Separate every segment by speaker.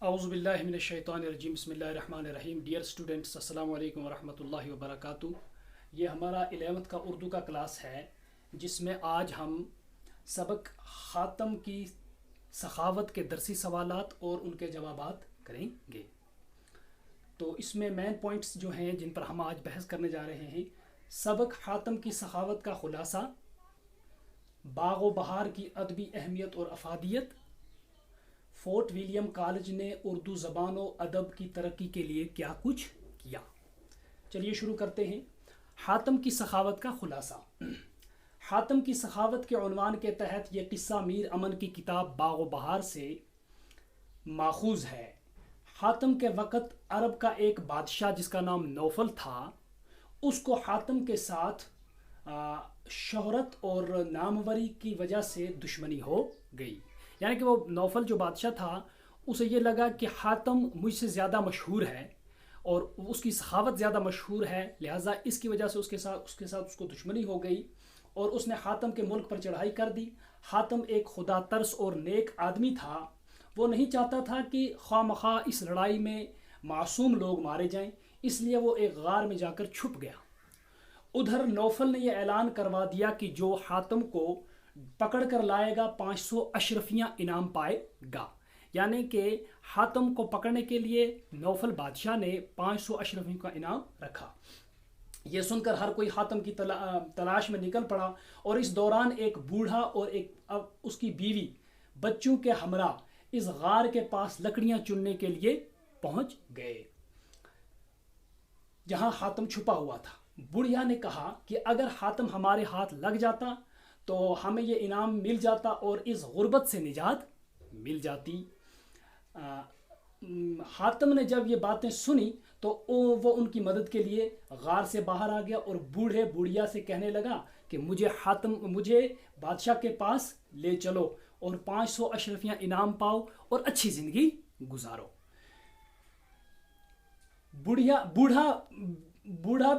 Speaker 1: اعوذ باللہ من الشیطان الرجیم بسم اللہ الرحمن الرحیم. ڈیئر اسٹوڈنٹس، السلام علیکم ورحمۃ اللہ وبرکاتہ. یہ ہمارا 11th کا اردو کا کلاس ہے جس میں آج ہم سبق خاتم کی سخاوت کے درسی سوالات اور ان کے جوابات کریں گے. تو اس میں مین پوائنٹس جو ہیں جن پر ہم آج بحث کرنے جا رہے ہیں: سبق خاتم کی سخاوت کا خلاصہ، باغ و بہار کی ادبی اہمیت اور افادیت، فورٹ ولیم کالج نے اردو زبان و ادب کی ترقی کے لیے کیا کچھ کیا. چلیے شروع کرتے ہیں. حاتم کی سخاوت کا خلاصہ. حاتم کی سخاوت کے عنوان کے تحت یہ قصہ میر امن کی کتاب باغ و بہار سے ماخوذ ہے. حاتم کے وقت عرب کا ایک بادشاہ جس کا نام نوفل تھا، اس کو حاتم کے ساتھ شہرت اور ناموری کی وجہ سے دشمنی ہو گئی. یعنی کہ وہ نوفل جو بادشاہ تھا، اسے یہ لگا کہ حاتم مجھ سے زیادہ مشہور ہے اور اس کی سخاوت زیادہ مشہور ہے، لہٰذا اس کی وجہ سے اس کے ساتھ اس کو دشمنی ہو گئی اور اس نے حاتم کے ملک پر چڑھائی کر دی. حاتم ایک خدا ترس اور نیک آدمی تھا. وہ نہیں چاہتا تھا کہ خواہ مخواہ اس لڑائی میں معصوم لوگ مارے جائیں، اس لیے وہ ایک غار میں جا کر چھپ گیا. ادھر نوفل نے یہ اعلان کروا دیا کہ جو حاتم کو پکڑ کر لائے گا 500 اشرفیاں انعام پائے گا. یعنی کہ حاتم کو پکڑنے کے لیے نوفل بادشاہ نے 500 اشرفیوں کا انعام رکھا. یہ سن کر ہر کوئی حاتم کی تلاش میں نکل پڑا اور اس دوران ایک بوڑھا اور اس کی بیوی بچوں کے ہمراہ اس غار کے پاس لکڑیاں چننے کے لیے پہنچ گئے جہاں حاتم چھپا ہوا تھا. بڑھیا نے کہا کہ اگر حاتم ہمارے ہاتھ لگ جاتا تو ہمیں یہ انعام مل جاتا اور اس غربت سے نجات مل جاتی. حاتم نے جب یہ باتیں سنی تو وہ ان کی مدد کے لیے غار سے باہر آ گیا اور بوڑھے بوڑھیا سے کہنے لگا کہ مجھے بادشاہ کے پاس لے چلو اور 500 اشرفیاں انعام پاؤ اور اچھی زندگی گزارو. بوڑھا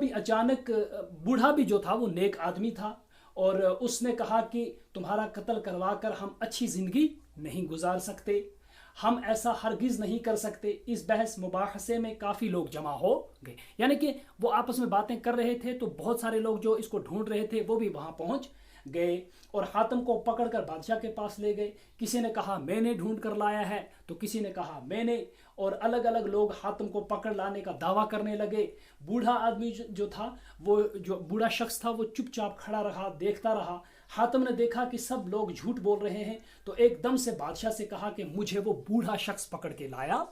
Speaker 1: بھی جو تھا وہ نیک آدمی تھا اور اس نے کہا کہ تمہارا قتل کروا کر ہم اچھی زندگی نہیں گزار سکتے، ہم ایسا ہرگز نہیں کر سکتے. اس بحث مباحثے میں کافی لوگ جمع ہو گئے. یعنی کہ وہ آپس میں باتیں کر رہے تھے تو بہت سارے لوگ جو اس کو ڈھونڈ رہے تھے وہ بھی وہاں پہنچ گئے اور حاتم کو پکڑ کر بادشاہ کے پاس لے گئے. کسی نے کہا میں نے ڈھونڈ کر لایا ہے تو کسی نے کہا میں نے، اور الگ الگ لوگ حاتم کو پکڑ لانے کا دعویٰ کرنے لگے. بوڑھا آدمی جو تھا، وہ جو بوڑھا شخص تھا، وہ چپ چاپ کھڑا رہا، دیکھتا رہا. حاتم نے دیکھا کہ سب لوگ جھوٹ بول رہے ہیں تو ایک دم سے بادشاہ سے کہا کہ مجھے وہ بوڑھا شخص پکڑ کے لایا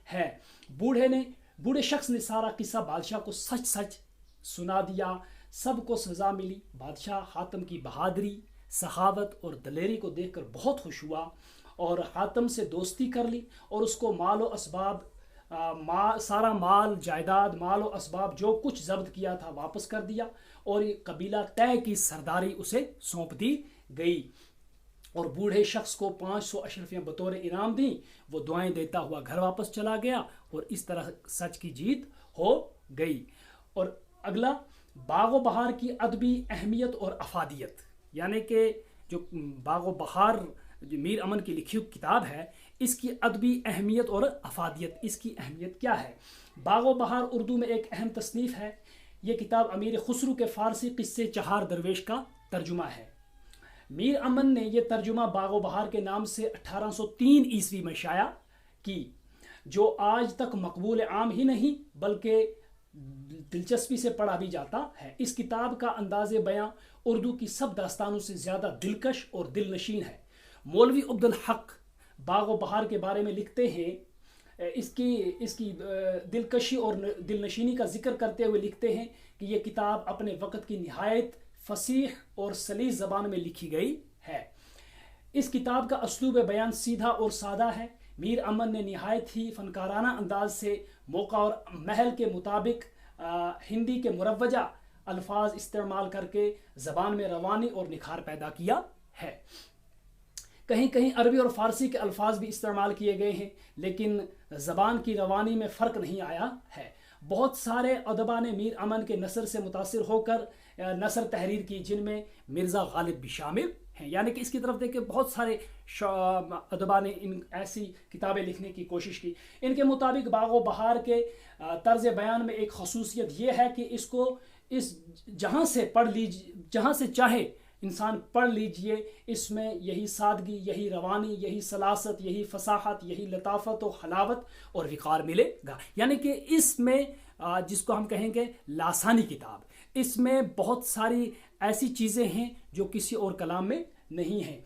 Speaker 1: ہے. بوڑھے شخص نے سارا قصہ بادشاہ کو سچ سچ سنا دیا. سب کو سزا ملی. بادشاہ حاتم کی بہادری، سخاوت اور دلیری کو دیکھ کر بہت خوش ہوا اور حاتم سے دوستی کر لی اور اس کو مال و اسباب، سارا مال جائیداد، مال و اسباب جو کچھ ضبط کیا تھا واپس کر دیا اور یہ قبیلہ طے کی سرداری اسے سونپ دی گئی اور بوڑھے شخص کو 500 اشرفیاں بطور انعام دیں. وہ دعائیں دیتا ہوا گھر واپس چلا گیا اور اس طرح سچ کی جیت ہو گئی. اور اگلا، باغ و بہار کی ادبی اہمیت اور افادیت. یعنی کہ جو باغ و بہار جو میر امن کی لکھی ہوئی کتاب ہے، اس کی ادبی اہمیت اور افادیت. اس کی اہمیت کیا ہے؟ باغ و بہار اردو میں ایک اہم تصنیف ہے. یہ کتاب امیر خسرو کے فارسی قصے چہار درویش کا ترجمہ ہے. میر امن نے یہ ترجمہ باغ و بہار کے نام سے 1803 عیسوی میں شائع کی، جو آج تک مقبول عام ہی نہیں بلکہ دلچسپی سے پڑھا بھی جاتا ہے. اس کتاب کا انداز بیاں اردو کی سب داستانوں سے زیادہ دلکش اور دل نشین ہے. مولوی عبدالحق باغ و بہار کے بارے میں لکھتے ہیں، اس کی دلکشی اور دل نشینی کا ذکر کرتے ہوئے لکھتے ہیں کہ یہ کتاب اپنے وقت کی نہایت فصیح اور سلیس زبان میں لکھی گئی ہے. اس کتاب کا اسلوب بیان سیدھا اور سادہ ہے. میر امن نے نہایت ہی فنکارانہ انداز سے موقع اور محل کے مطابق ہندی کے مروجہ الفاظ استعمال کر کے زبان میں روانی اور نکھار پیدا کیا ہے. کہیں کہیں عربی اور فارسی کے الفاظ بھی استعمال کیے گئے ہیں لیکن زبان کی روانی میں فرق نہیں آیا ہے. بہت سارے ادبا نے میر امن کے نثر سے متاثر ہو کر نثر تحریر کی، جن میں مرزا غالب بھی شامل ہیں. یعنی کہ اس کی طرف دیکھ کے بہت سارے ادبا نے ان ایسی کتابیں لکھنے کی کوشش کی. ان کے مطابق باغ و بہار کے طرز بیان میں ایک خصوصیت یہ ہے کہ اس کو جہاں سے پڑھ لیجیے، جہاں سے چاہے انسان پڑھ لیجئے، اس میں یہی سادگی، یہی روانی، یہی سلاست، یہی فصاحت، یہی لطافت و حلاوت اور وقار ملے گا. یعنی کہ اس میں جس کو ہم کہیں گے لاسانی کتاب، اس میں بہت ساری ایسی چیزیں ہیں جو کسی اور کلام میں نہیں ہیں.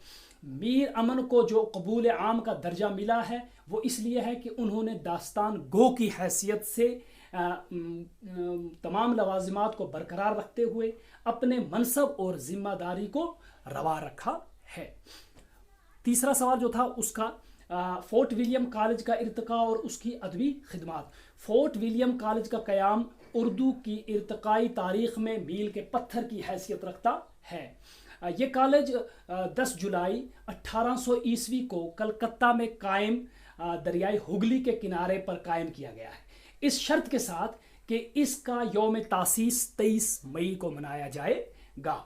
Speaker 1: میر امن کو جو قبول عام کا درجہ ملا ہے وہ اس لیے ہے کہ انہوں نے داستان گو کی حیثیت سے تمام لوازمات کو برقرار رکھتے ہوئے اپنے منصب اور ذمہ داری کو روا رکھا ہے. تیسرا سوال جو تھا اس کا فورٹ ولیم کالج کا ارتقاء اور اس کی ادبی خدمات. فورٹ ولیم کالج کا قیام اردو کی ارتقائی تاریخ میں میل کے پتھر کی حیثیت رکھتا ہے. یہ کالج 10 جولائی 1800 عیسوی کو کلکتہ میں قائم دریائے ہگلی کے کنارے پر قائم کیا گیا ہے، اس شرط کے ساتھ کہ اس کا یوم تاسیس 23 مئی کو منایا جائے گا.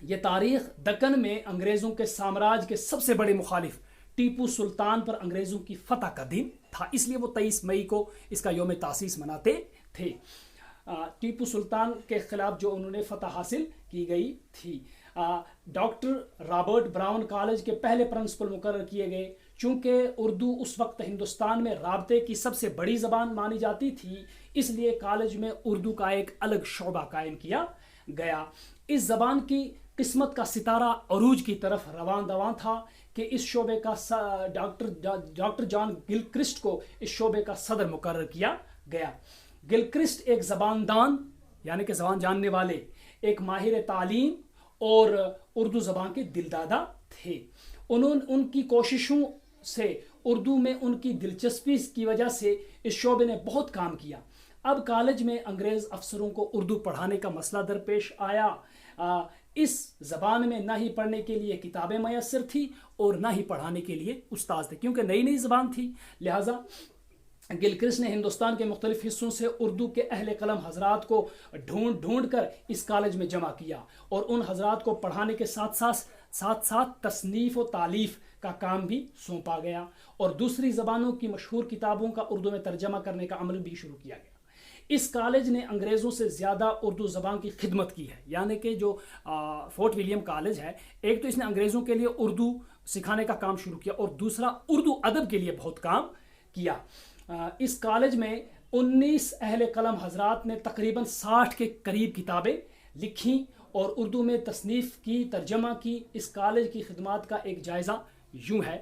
Speaker 1: یہ تاریخ دکن میں انگریزوں کے سامراج کے سب سے بڑے مخالف ٹیپو سلطان پر انگریزوں کی فتح کا دن تھا، اس لیے وہ 23 مئی کو اس کا یوم تاسیس مناتے تھے. ٹیپو سلطان کے خلاف جو انہوں نے فتح حاصل کی گئی تھی. ڈاکٹر رابرٹ براؤن کالج کے پہلے پرنسپل مقرر کیے گئے. چونکہ اردو اس وقت ہندوستان میں رابطے کی سب سے بڑی زبان مانی جاتی تھی، اس لیے کالج میں اردو کا ایک الگ شعبہ قائم کیا گیا. اس زبان کی قسمت کا ستارہ عروج کی طرف رواں دواں تھا کہ اس شعبے کا ڈاکٹر جان گلکرسٹ کو اس شعبے کا صدر مقرر کیا گیا. گلکرسٹ ایک زبان دان یعنی کہ زبان جاننے والے، ایک ماہر تعلیم اور اردو زبان کے دلدادہ تھے. ان کی کوششوں سے اردو میں ان کی دلچسپی کی وجہ سے اس شعبے نے بہت کام کیا. اب کالج میں انگریز افسروں کو اردو پڑھانے کا مسئلہ درپیش آیا. اس زبان میں نہ ہی پڑھنے کے لیے کتابیں میسر تھی اور نہ ہی پڑھانے کے لیے استاد تھے، کیونکہ نئی نئی زبان تھی. لہٰذا گلکرسٹ نے ہندوستان کے مختلف حصوں سے اردو کے اہل قلم حضرات کو ڈھونڈ کر اس کالج میں جمع کیا اور ان حضرات کو پڑھانے کے ساتھ ساتھ تصنیف و تالیف کا کام بھی سونپا گیا اور دوسری زبانوں کی مشہور کتابوں کا اردو میں ترجمہ کرنے کا عمل بھی شروع کیا گیا. اس کالج نے انگریزوں سے زیادہ اردو زبان کی خدمت کی ہے. یعنی کہ جو فورٹ ولیم کالج ہے، ایک تو اس نے انگریزوں کے لیے اردو سکھانے کا کام شروع کیا اور دوسرا اردو ادب کے لیے بہت کام کیا. اس کالج میں 19 اہل قلم حضرات نے تقریباً 60 کے قریب کتابیں لکھیں اور اردو میں تصنیف کی، ترجمہ کی. اس کالج کی خدمات کا ایک جائزہ یوں ہے.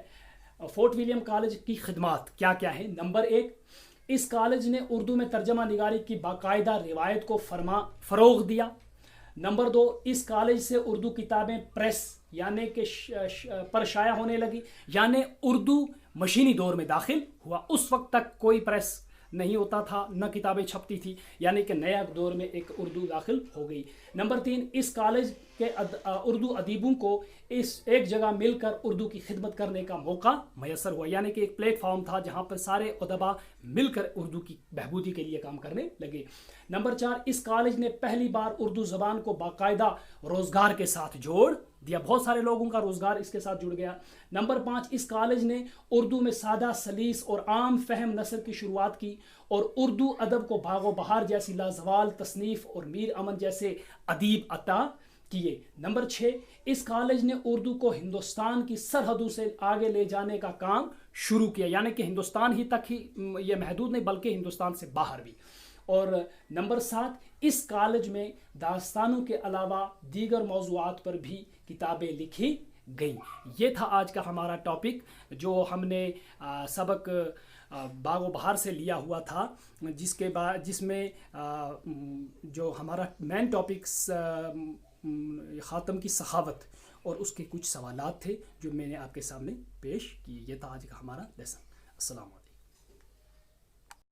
Speaker 1: فورٹ ولیم کالج کی خدمات کیا کیا ہیں؟ نمبر 1، اس کالج نے اردو میں ترجمہ نگاری کی باقاعدہ روایت کو فروغ دیا. نمبر 2، اس کالج سے اردو کتابیں پریس یعنی کہ پر شائع ہونے لگی، یعنی اردو مشینی دور میں داخل ہوا. اس وقت تک کوئی پریس نہیں ہوتا تھا، نہ کتابیں چھپتی تھی، یعنی کہ نیا دور میں ایک اردو داخل ہو گئی. نمبر 3، اس کالج کے اردو ادیبوں کو ایک جگہ مل کر اردو کی خدمت کرنے کا موقع میسر ہوا، یعنی کہ ایک پلیٹ فارم تھا جہاں پر سارے ادبا مل کر اردو کی بہبودی کے لیے کام کرنے لگے. نمبر 4، اس کالج نے پہلی بار اردو زبان کو باقاعدہ روزگار کے ساتھ جوڑ دیا، بہت سارے لوگوں کا روزگار اس کے ساتھ جڑ گیا. نمبر 5، اس کالج نے اردو میں سادہ، سلیس اور عام فہم نثر کی شروعات کی اور اردو ادب کو باغ و بہار جیسی لازوال تصنیف اور میر امن جیسے ادیب عطا کیے. نمبر 6، اس کالج نے اردو کو ہندوستان کی سرحدوں سے آگے لے جانے کا کام شروع کیا، یعنی کہ ہندوستان ہی تک ہی یہ محدود نہیں بلکہ ہندوستان سے باہر بھی. اور نمبر 7، اس کالج میں داستانوں کے علاوہ دیگر موضوعات پر بھی کتابیں لکھی گئیں. یہ تھا آج کا ہمارا ٹاپک جو ہم نے سبق باغ و بہار سے لیا ہوا تھا، جس میں جو ہمارا مین ٹاپکس خاتم کی سخاوت اور اس کے کچھ سوالات تھے جو میں نے آپ کے سامنے پیش کیے. یہ تھا آج کا ہمارا لیسن. السلام علیکم.